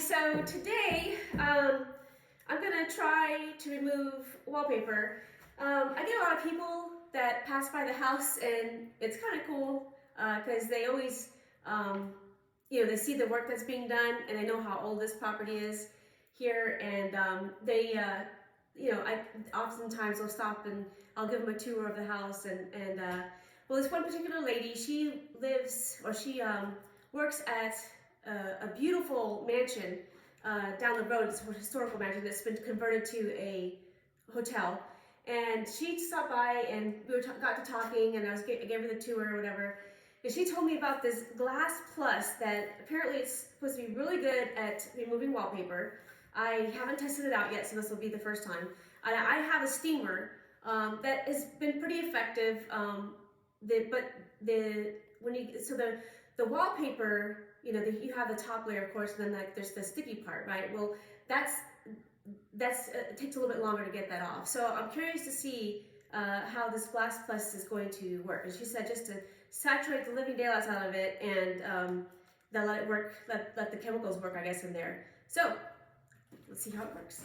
So today I'm going to try to remove wallpaper. I get a lot of people that pass by the house, and it's kind of cool because they always, they see the work that's being done, and they know how old this property is here, and I oftentimes will stop and I'll give them a tour of the house, and well, this one particular lady, she works at a beautiful mansion down the road. It's a historical mansion that's been converted to a hotel. And she stopped by, and we got to talking, and I gave her the tour or whatever. And she told me about this Glass Plus that apparently it's supposed to be really good at removing wallpaper. I haven't tested it out yet, so this will be the first time. I have a steamer that has been pretty effective. The wallpaper, you have the top layer, of course, and then there's the sticky part, right? Well, it takes a little bit longer to get that off. So I'm curious to see how this Glass Plus is going to work. And she said just to saturate the living daylights out of it, and then let it work, let the chemicals work, I guess, in there. So let's see how it works.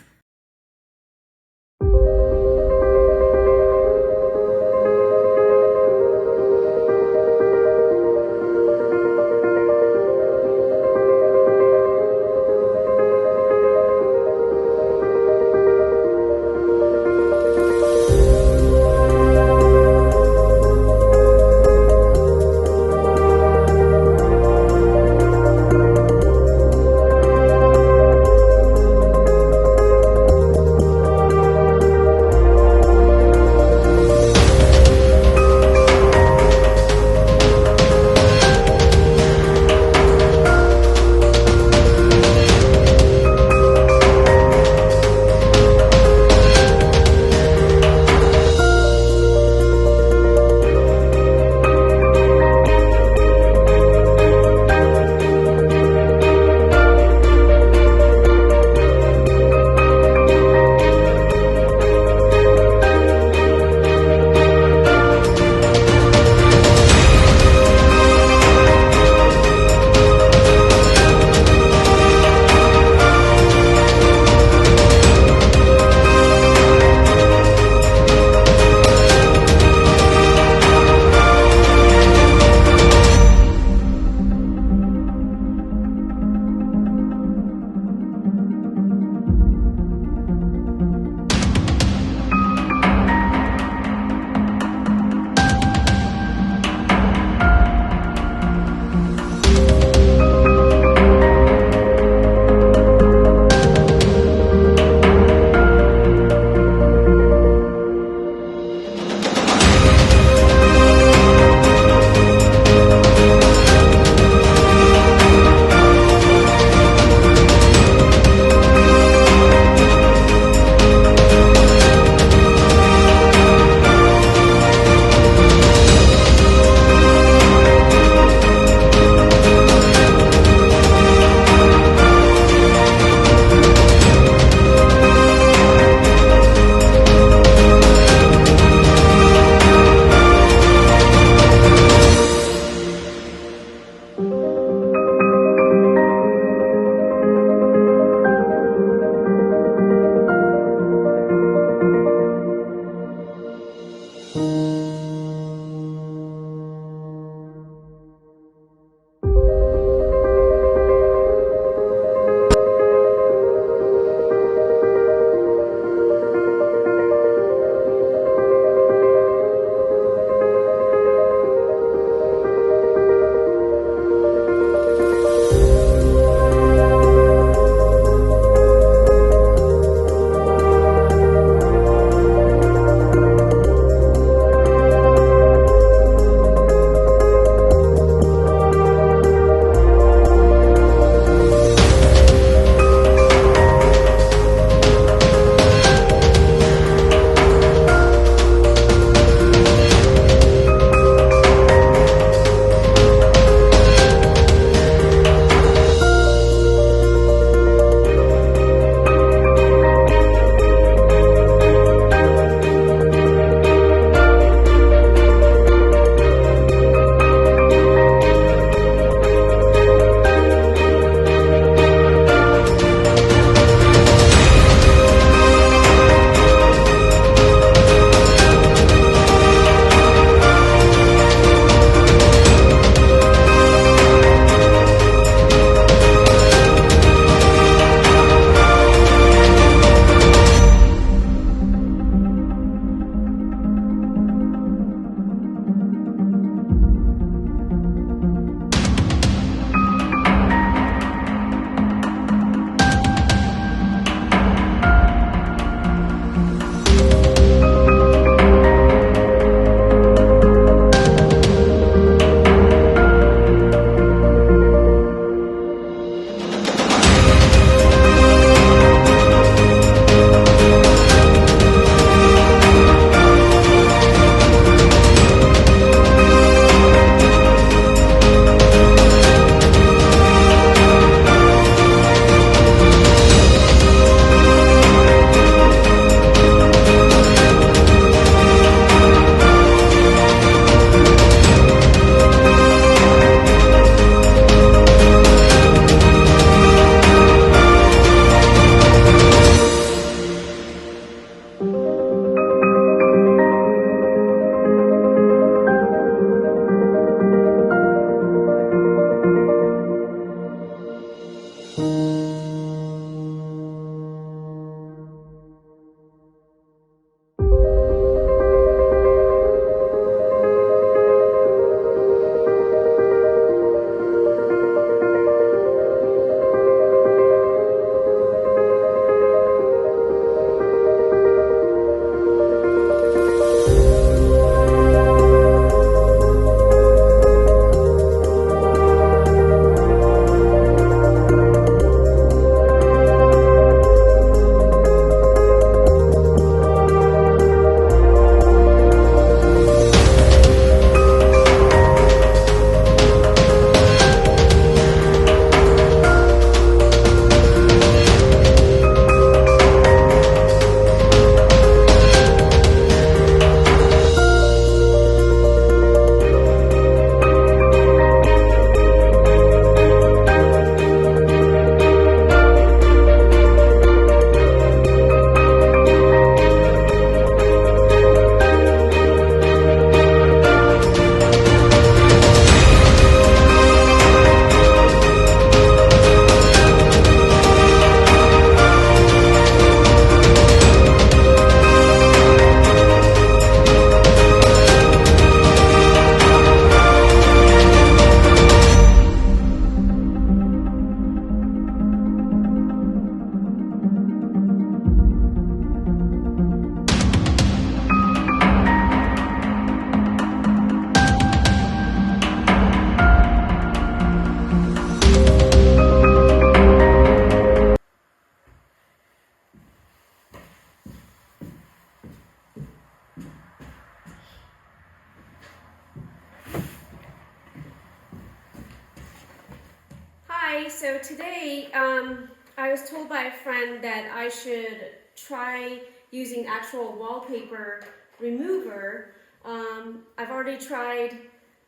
Hi, so today I was told by a friend that I should try using actual wallpaper remover. I've already tried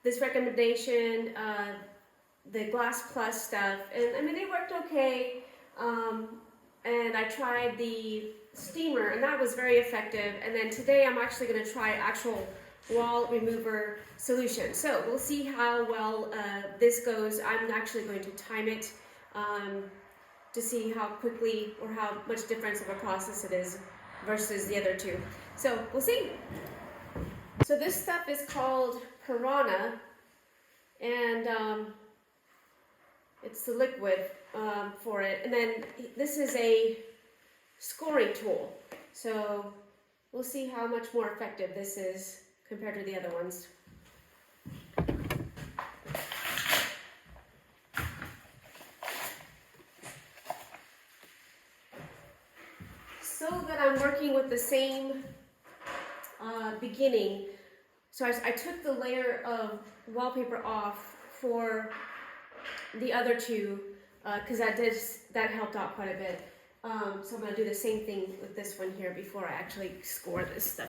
this recommendation, the Glass Plus stuff, and I mean they worked okay. And I tried the steamer, and that was very effective. And then today I'm actually going to try actual wall remover solution. So we'll see how well this goes. I'm actually going to time it to see how quickly or how much difference of a process it is versus the other two. So we'll see. So this stuff is called Pirahna, and it's the liquid for it. And then this is a scoring tool. So we'll see how much more effective this is compared to the other ones. So that I'm working with the same beginning, so I took the layer of wallpaper off for the other two because that helped out quite a bit. So I'm going to do the same thing with this one here before I actually score this stuff.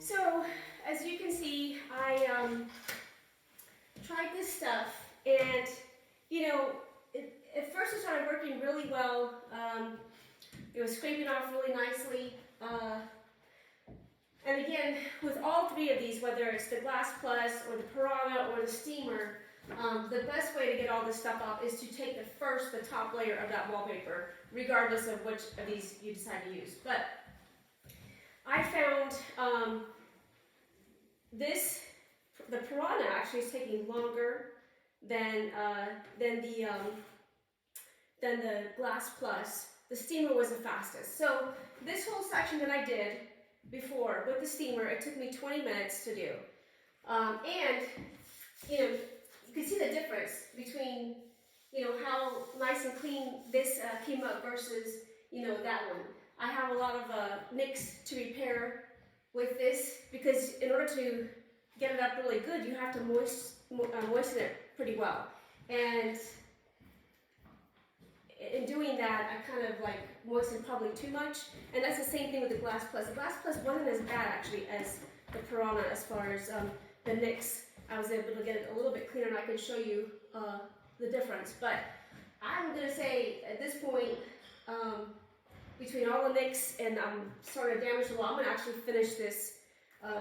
So, as you can see, I tried this stuff, and you know, at first it started working really well. It was scraping off really nicely. And again, with all three of these, whether it's the Glass Plus or the Pirahna or the steamer, the best way to get all this stuff off is to take the top layer of that wallpaper, regardless of which of these you decide to use. But I found the Pirahna actually is taking longer than the Glass Plus. The steamer was the fastest. So this whole section that I did before with the steamer, it took me 20 minutes to do. And you know, you can see the difference between how nice and clean this came up versus that one. I have a lot of nicks to repair with this, because in order to get it up really good, you have to moisten it pretty well. And in doing that, I kind of like moistened probably too much. And that's the same thing with the Glass Plus. The Glass Plus wasn't as bad actually as the Pirahna as far as the nicks. I was able to get it a little bit cleaner, and I can show you the difference. But I'm gonna say at this point, between all the nicks and I'm starting to damage the wall, I'm gonna actually finish this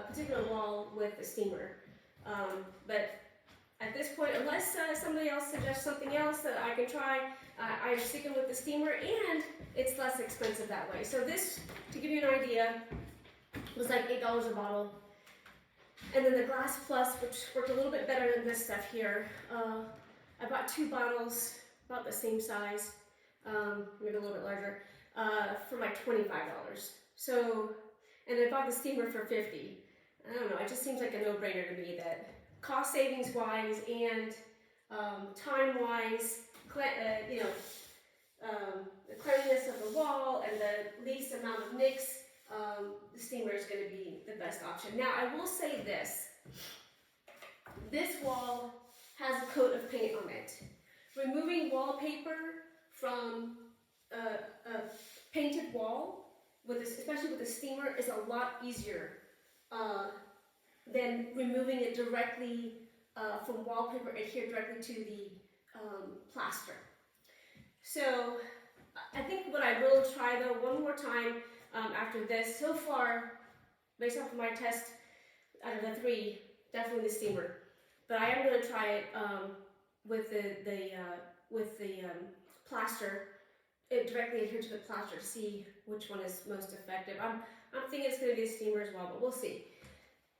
particular wall with a steamer. But at this point, unless somebody else suggests something else that I can try, I'm sticking with the steamer, and it's less expensive that way. So this, to give you an idea, was like $8 a bottle. And then the Glass Plus, which worked a little bit better than this stuff here, I bought 2 bottles, about the same size, maybe a little bit larger, for like $25. So, and I bought the steamer for $50. I don't know, it just seems like a no-brainer to me that cost savings wise and time wise, the cleanliness of the wall and the least amount of nicks, the steamer is going to be the best option. Now, I will say this. This wall has a coat of paint on it. Removing wallpaper from a painted wall, especially with a steamer, is a lot easier than removing it directly from wallpaper adhered directly to the plaster. So I think what I will try though one more time after this, so far, based off of my test, out of the 3, definitely the steamer. But I am going to try it with the plaster, it directly adhered to the plaster, to see which one is most effective. I'm thinking it's going to be a steamer as well, but we'll see.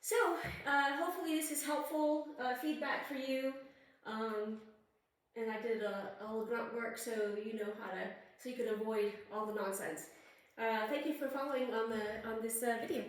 So hopefully this is helpful feedback for you. And I did all the grunt work, so you know how to, so you can avoid all the nonsense. Thank you for following on this video.